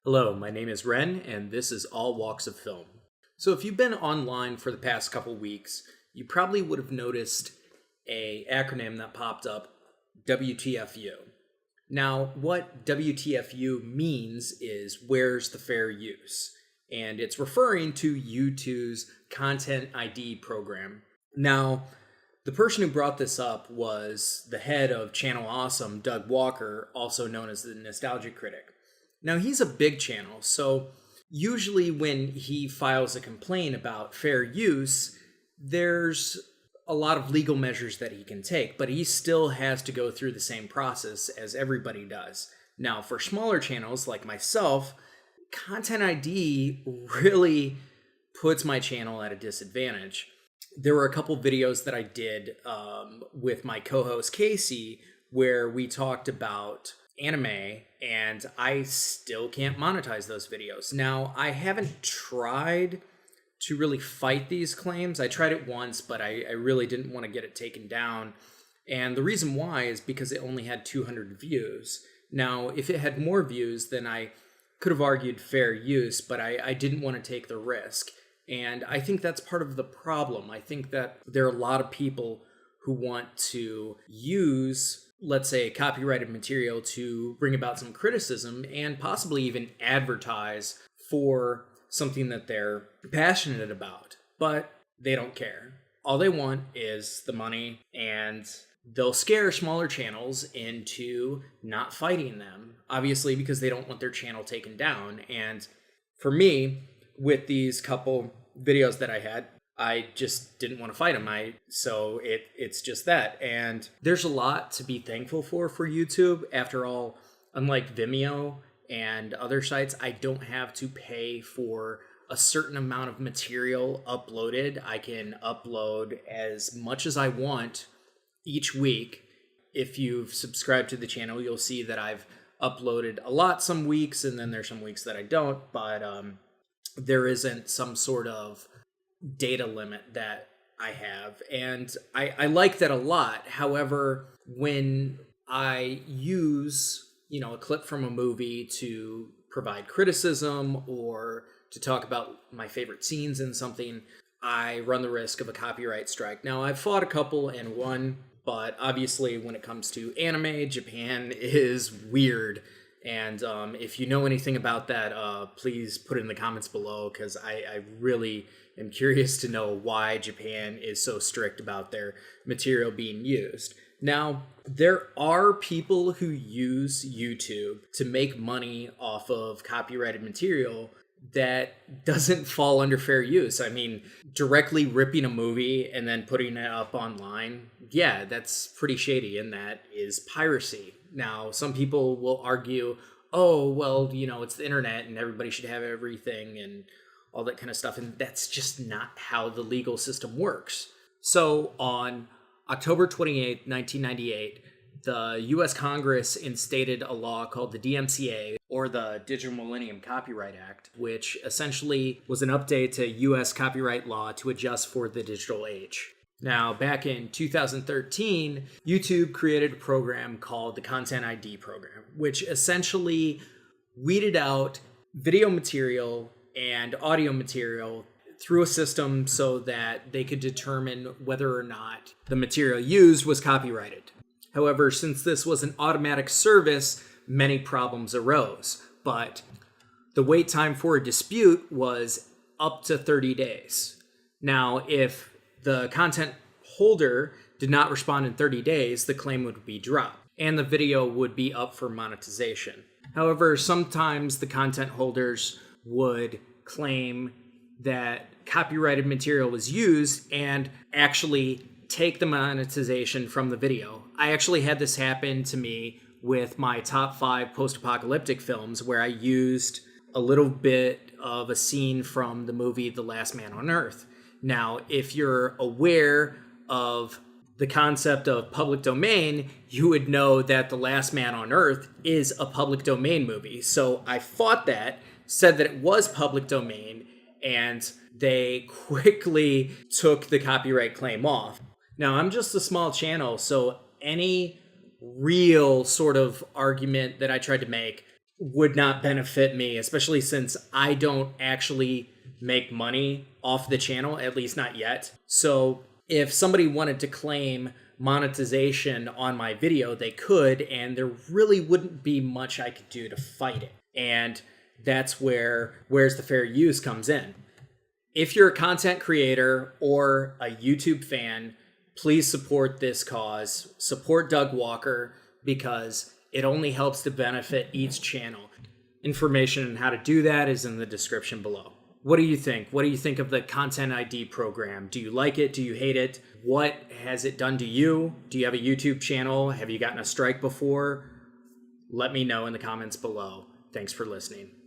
Hello, my name is Ren, and this is All Walks of Film. So if you've been online for the past couple weeks, you probably would have noticed a acronym that popped up, WTFU. Now, what WTFU means is where's the fair use? And it's referring to YouTube's Content ID program. Now, the person who brought this up was the head of Channel Awesome, Doug Walker, also known as the Nostalgia Critic. Now, he's a big channel, so usually when he files a complaint about fair use, there's a lot of legal measures that he can take, but he still has to go through the same process as everybody does. Now, for smaller channels like myself, Content ID really puts my channel at a disadvantage. There were a couple videos that I did with my co-host Casey where we talked about anime, and I still can't monetize those videos. Now, I haven't tried to really fight these claims. I tried it once, but I really didn't want to get it taken down. And the reason why is because it only had 200 views. Now, if it had more views, then I could have argued fair use, but I didn't want to take the risk. And I think that's part of the problem. I think that there are a lot of people who want to use, let's say, copyrighted material to bring about some criticism and possibly even advertise for something that they're passionate about, but they don't care. All they want is the money, and they'll scare smaller channels into not fighting them, obviously because they don't want their channel taken down. And for me, with these couple videos that I had, I just didn't want to fight them. So it's just that. And there's a lot to be thankful for YouTube. After all, unlike Vimeo and other sites, I don't have to pay for a certain amount of material uploaded. I can upload as much as I want each week. If you've subscribed to the channel, you'll see that I've uploaded a lot some weeks, and then there's some weeks that I don't, but there isn't some sort of data limit that I have, and I like that a lot. However, when I use, a clip from a movie to provide criticism or to talk about my favorite scenes in something, I run the risk of a copyright strike. Now, I've fought a couple and won, but obviously when it comes to anime, Japan is weird. And if you know anything about that, please put it in the comments below, because I really am curious to know why Japan is so strict about their material being used. Now, there are people who use YouTube to make money off of copyrighted material that doesn't fall under fair use. I mean, directly ripping a movie and then putting it up online, yeah, that's pretty shady, and that is piracy. Now, some people will argue, oh, well, it's the internet and everybody should have everything and all that kind of stuff, and that's just not how the legal system works. So on October 28, 1998, the U.S. Congress instated a law called the DMCA, or the Digital Millennium Copyright Act, which essentially was an update to U.S. copyright law to adjust for the digital age. Now, back in 2013, YouTube created a program called the Content ID program, which essentially weeded out video material and audio material through a system so that they could determine whether or not the material used was copyrighted. However, since this was an automatic service, many problems arose, but the wait time for a dispute was up to 30 days. Now, if the content holder did not respond in 30 days, the claim would be dropped, and the video would be up for monetization. However, sometimes the content holders would claim that copyrighted material was used and actually take the monetization from the video. I actually had this happen to me with my top 5 post-apocalyptic films, where I used a little bit of a scene from the movie The Last Man on Earth. Now, if you're aware of the concept of public domain, you would know that The Last Man on Earth is a public domain movie. So I fought that, said that it was public domain, and they quickly took the copyright claim off. Now, I'm just a small channel, so any real sort of argument that I tried to make would not benefit me, especially since I don't actually make money off the channel, at least not yet. So if somebody wanted to claim monetization on my video, they could, and there really wouldn't be much I could do to fight it. And that's where's the fair use comes in. If you're a content creator or a YouTube fan, please support this cause. Support Doug Walker, because it only helps to benefit each channel. Information on how to do that is in the description below. What do you think? What do you think of the Content ID program? Do you like it? Do you hate it? What has it done to you? Do you have a YouTube channel? Have you gotten a strike before? Let me know in the comments below. Thanks for listening.